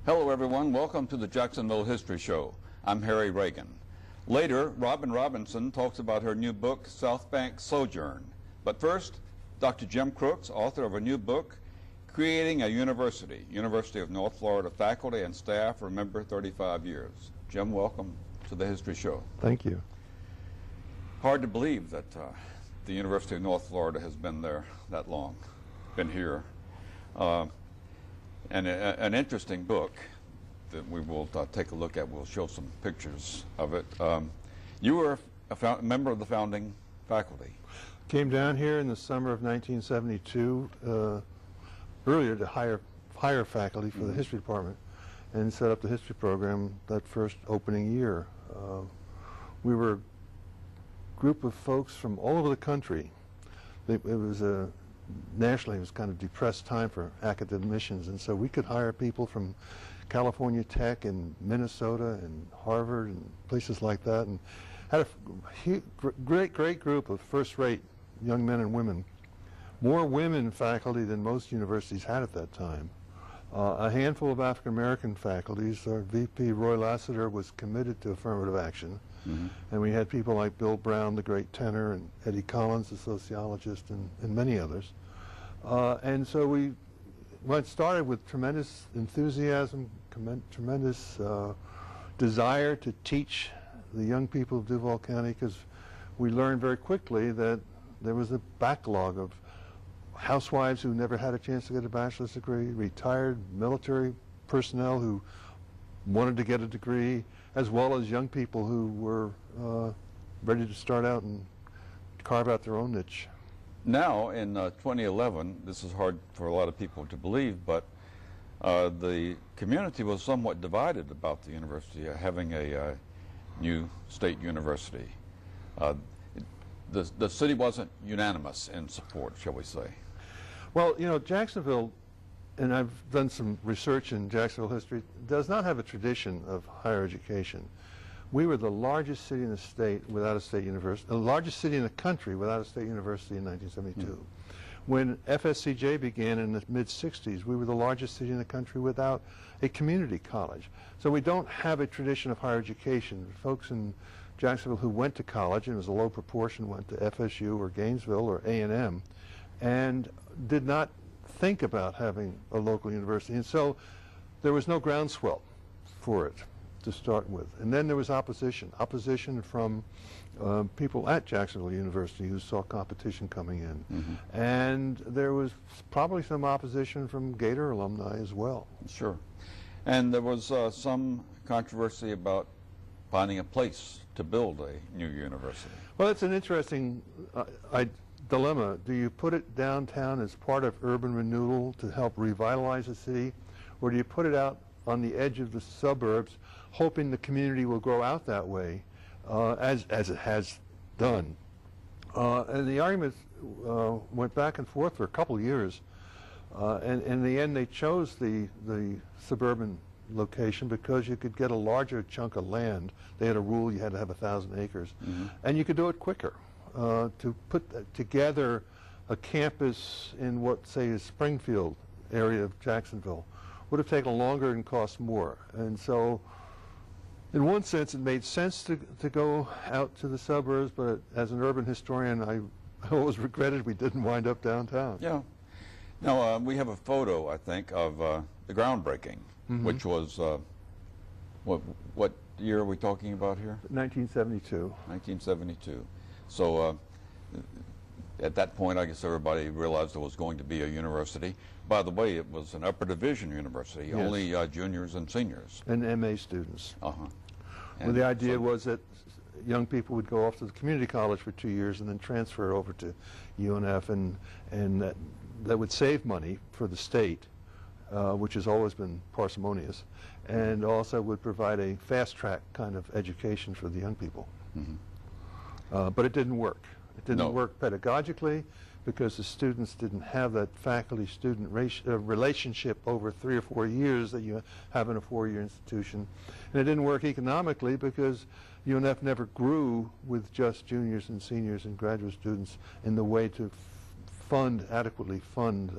Hello everyone, welcome to the Jacksonville History Show. I'm Harry Reagan. Later, Robin Robinson talks about her new book, South Bank Sojourn. But first, Dr. Jim Crooks, author of a new book, Creating a University, University of North Florida faculty and staff remember 35 years. Jim, welcome to the History Show. Thank you. Hard to believe that the University of North Florida has been there that long, been here. And an interesting book that we will take a look at. We'll show some pictures of it. You were a member of the founding faculty. Came down here in the summer of 1972, earlier to hire faculty for the history department, and set up the history program that first opening year. We were a group of folks from all over the country. It was nationally, it was kind of depressed time for academicians, and so we could hire people from California Tech and Minnesota and Harvard and places like that, and had a great group of first-rate young men and women. More women faculty than most universities had at that time. A handful of African-American faculties. Our VP, Roy Lassiter, was committed to affirmative action. And we had people like Bill Brown, the great tenor, and Eddie Collins, the sociologist, and many others. And so we started with tremendous enthusiasm, tremendous desire to teach the young people of Duval County, because we learned very quickly that there was a backlog of housewives who never had a chance to get a bachelor's degree, retired military personnel who wanted to get a degree, as well as young people who were ready to start out and carve out their own niche. Now, in 2011, this is hard for a lot of people to believe, but the community was somewhat divided about the university having a new state university. The city wasn't unanimous in support, shall we say. Well, you know, Jacksonville, and I've done some research in Jacksonville history, does not have a tradition of higher education. We were the largest city in the state without a state university, the largest city in the country without a state university in 1972. When FSCJ began in the mid-60s, we were the largest city in the country without a community college. So we don't have a tradition of higher education. Folks in Jacksonville who went to college, and it was a low proportion, went to FSU or Gainesville or A&M, and did not think about having a local university. And so there was no groundswell for it to start with. And then there was opposition from people at Jacksonville University who saw competition coming in. And there was probably some opposition from Gator alumni as well. Sure. And there was some controversy about finding a place to build a new university. Well, it's an interesting dilemma. Do you put it downtown as part of urban renewal to help revitalize the city, or do you put it out on the edge of the suburbs, hoping the community will grow out that way, as it has done? And the arguments went back and forth for a couple of years, and in the end they chose the suburban location because you could get a larger chunk of land. They had a rule you had to have 1,000 acres, and you could do it quicker. To put together a campus in what, say, is Springfield area of Jacksonville would have taken longer and cost more. And so in one sense it made sense to go out to the suburbs, but as an urban historian I always regretted we didn't wind up downtown. Yeah. Now we have a photo, I think, of the groundbreaking, which was, what year are we talking about here? 1972. 1972. So at that point, I guess everybody realized there was going to be a university. By the way, it was an upper division university, yes. Only juniors and seniors. And MA students. Well, the idea was that young people would go off to the community college for 2 years and then transfer over to UNF, and that would save money for the state, which has always been parsimonious, and also would provide a fast-track kind of education for the young people. But it didn't work. It didn't work pedagogically because the students didn't have that faculty-student relationship over 3 or 4 years that you have in a 4-year institution. And it didn't work economically because UNF never grew with just juniors and seniors and graduate students in the way to adequately fund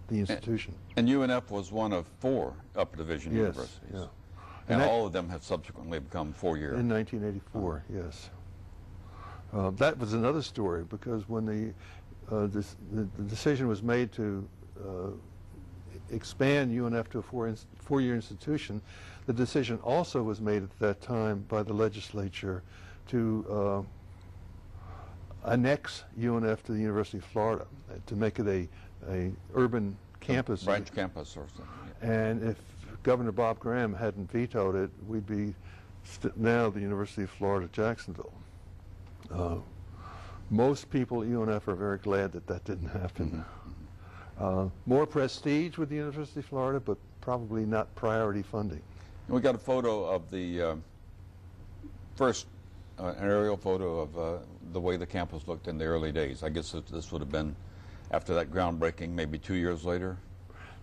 the institution. And UNF was one of 4 upper division Yes, universities. yeah. And that, all of them have subsequently become 4-year. In 1984, yes. That was another story, because when the decision was made to expand UNF to a 4-year institution, the decision also was made at that time by the legislature to annex UNF to the University of Florida, to make it a urban campus. Branch campus or something. Yeah. And if Governor Bob Graham hadn't vetoed it, we'd be now the University of Florida, Jacksonville. Most people at UNF are very glad that that didn't happen. More prestige with the University of Florida, but probably not priority funding. And we got a photo of the first, an aerial photo of the way the campus looked in the early days. I guess this would have been after that groundbreaking, maybe 2 years later.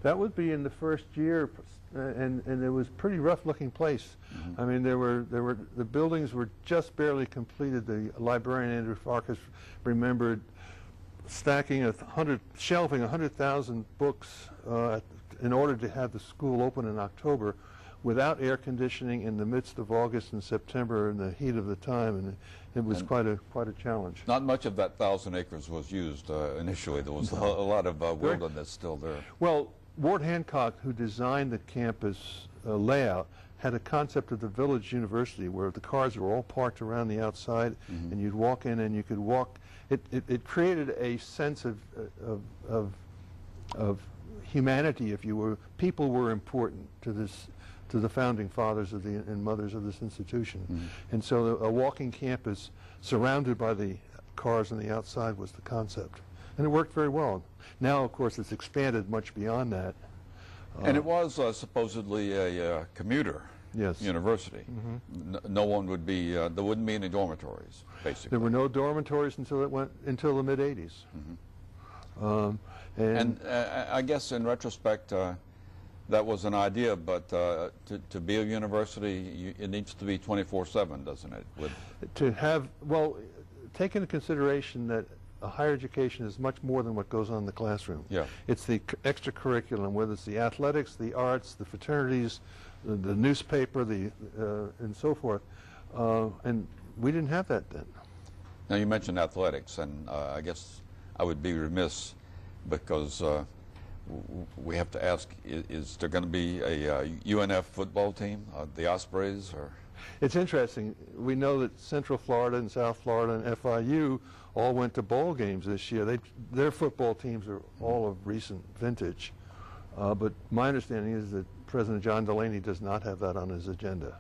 That would be in the first year, and it was a pretty rough-looking place. I mean, the buildings were just barely completed. The librarian Andrew Farkas remembered shelving 100,000 books in order to have the school open in October, without air conditioning, in the midst of August and September in the heat of the time, and it was quite a challenge. Not much of that 1,000 acres was used initially. There was a lot of wilderness still there. Well, Ward Hancock, who designed the campus layout, had a concept of the village university where the cars were all parked around the outside, and you'd walk in and you could walk. It created a sense of humanity, if you were. People were important to the founding fathers and mothers of this institution. And so a walking campus surrounded by the cars on the outside was the concept. And it worked very well. Now, of course, it's expanded much beyond that. And it was supposedly a commuter university. No one would be, there wouldn't be any dormitories, basically. There were no dormitories until the mid-'80s. And I guess in retrospect, that was an idea, but to be a university, it needs to be 24/7, doesn't it? Take into consideration that a higher education is much more than what goes on in the classroom. Yeah. It's the extra curriculum, whether it's the athletics, the arts, the fraternities, the newspaper, and so forth. And we didn't have that then. Now, you mentioned athletics, and I guess I would be remiss because we have to ask, is there going to be a UNF football team, the Ospreys? Or? It's interesting. We know that Central Florida and South Florida and FIU all went to bowl games this year. Their football teams are all of recent vintage. But my understanding is that President John Delaney does not have that on his agenda.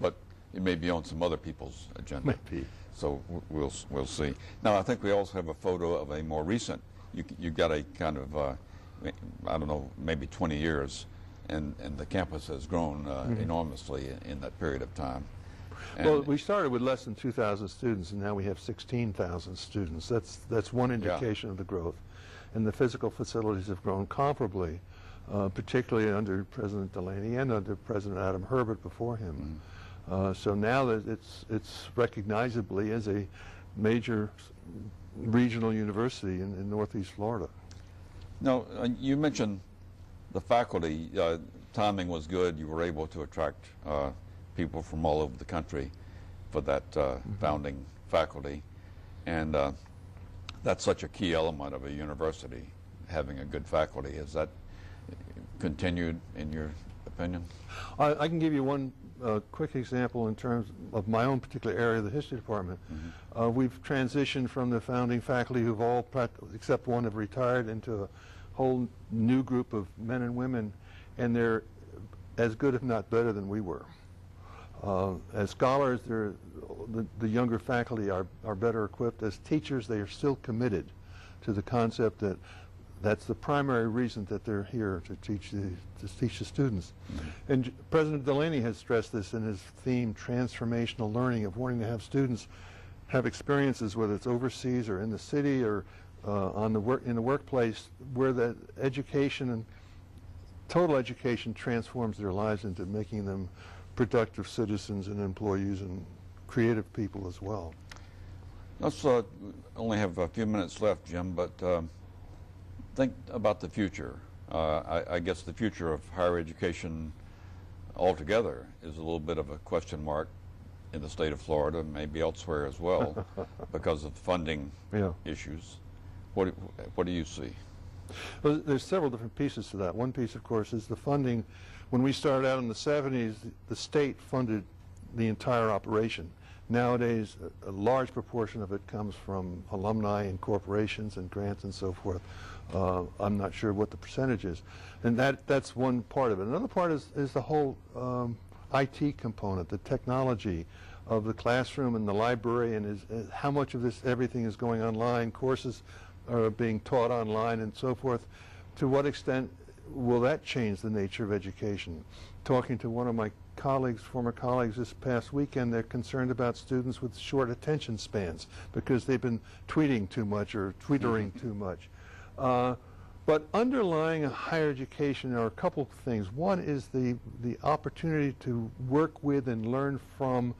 But it may be on some other people's agenda. Maybe. So we'll see. Now, I think we also have a photo of a more recent. You got a kind of, I don't know, maybe 20 years, and the campus has grown enormously in that period of time. And well, we started with less than 2,000 students, and now we have 16,000 students. That's one indication of the growth. And the physical facilities have grown comparably, particularly under President Delaney and under President Adam Herbert before him. So now that it's recognizably as a major regional university in Northeast Florida. Now, you mentioned the faculty. Timing was good. You were able to attract people from all over the country for that founding faculty. And that's such a key element of a university, having a good faculty. Has that continued in your opinion? I can give you one quick example in terms of my own particular area, the history department. We've transitioned from the founding faculty who've all, except one, have retired, into a whole new group of men and women, and they're as good, if not better, than we were. As scholars, the younger faculty are better equipped. As teachers, they are still committed to the concept that that's the primary reason that they're here, to teach the students. And President Delaney has stressed this in his theme, transformational learning, of wanting to have students have experiences, whether it's overseas or in the city or in the workplace, where the education and total education transforms their lives into making them productive citizens and employees and creative people as well. Let's only have a few minutes left, Jim, but think about the future. I guess the future of higher education altogether is a little bit of a question mark in the state of Florida, maybe elsewhere as well, because of funding issues. What do you see? Well, there's several different pieces to that. One piece, of course, is the funding. When we started out in the 70s, the state funded the entire operation. Nowadays, a large proportion of it comes from alumni and corporations and grants and so forth. I'm not sure what the percentage is. And that's one part of it. Another part is the whole IT component, the technology of the classroom and the library, and is how much of this, everything is going online, courses are being taught online and so forth. To what extent will that change the nature of education? Talking to one of my colleagues, former colleagues this past weekend, they're concerned about students with short attention spans because they've been tweeting too much or twittering too much. But underlying a higher education are a couple of things. One is the opportunity to work with and learn from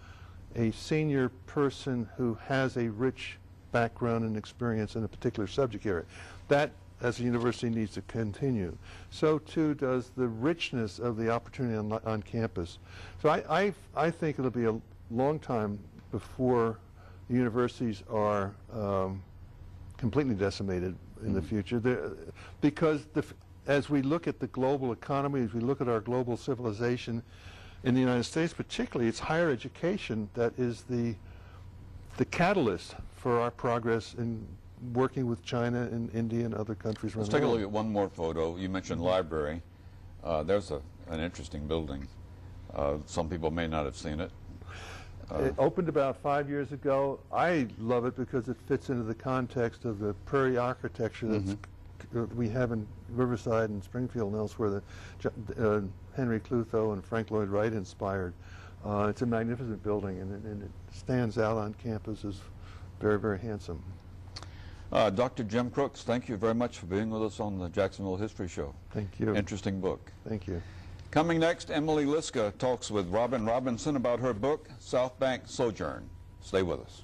a senior person who has a rich background and experience in a particular subject area. That, as a university, needs to continue. So too does the richness of the opportunity on campus. So I think it'll be a long time before the universities are completely decimated in the future, because as we look at the global economy, as we look at our global civilization in the United States particularly, it's higher education that is the catalyst for our progress in working with China and India and other countries around the world. Let's take a look at one more photo. You mentioned library. There's an interesting building. Some people may not have seen it. It opened about 5 years ago. I love it because it fits into the context of the prairie architecture that we have in Riverside and Springfield and elsewhere that Henry Clutho and Frank Lloyd Wright inspired. It's a magnificent building, and it stands out on campus as very, very handsome. Dr. Jim Crooks, thank you very much for being with us on the Jacksonville History Show. Thank you. Interesting book. Thank you. Coming next, Emily Liska talks with Robin Robinson about her book, South Bank Sojourn. Stay with us.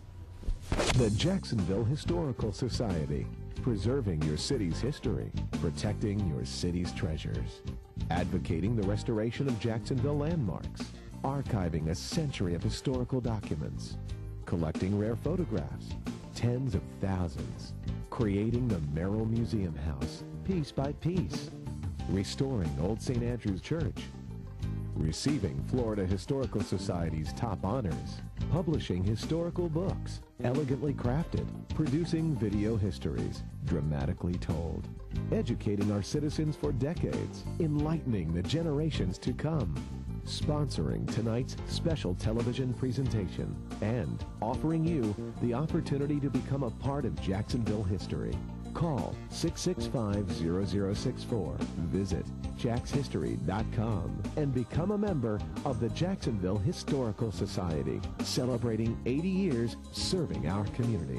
The Jacksonville Historical Society, preserving your city's history, protecting your city's treasures, advocating the restoration of Jacksonville landmarks, archiving a century of historical documents, collecting rare photographs, tens of thousands, creating the Merrill Museum House piece by piece, restoring Old St. Andrew's Church, receiving Florida Historical Society's top honors, publishing historical books, elegantly crafted, producing video histories, dramatically told, educating our citizens for decades, enlightening the generations to come, sponsoring tonight's special television presentation, and offering you the opportunity to become a part of Jacksonville history. Call 665-0064, visit jackshistory.com, and become a member of the Jacksonville Historical Society, celebrating 80 years serving our community.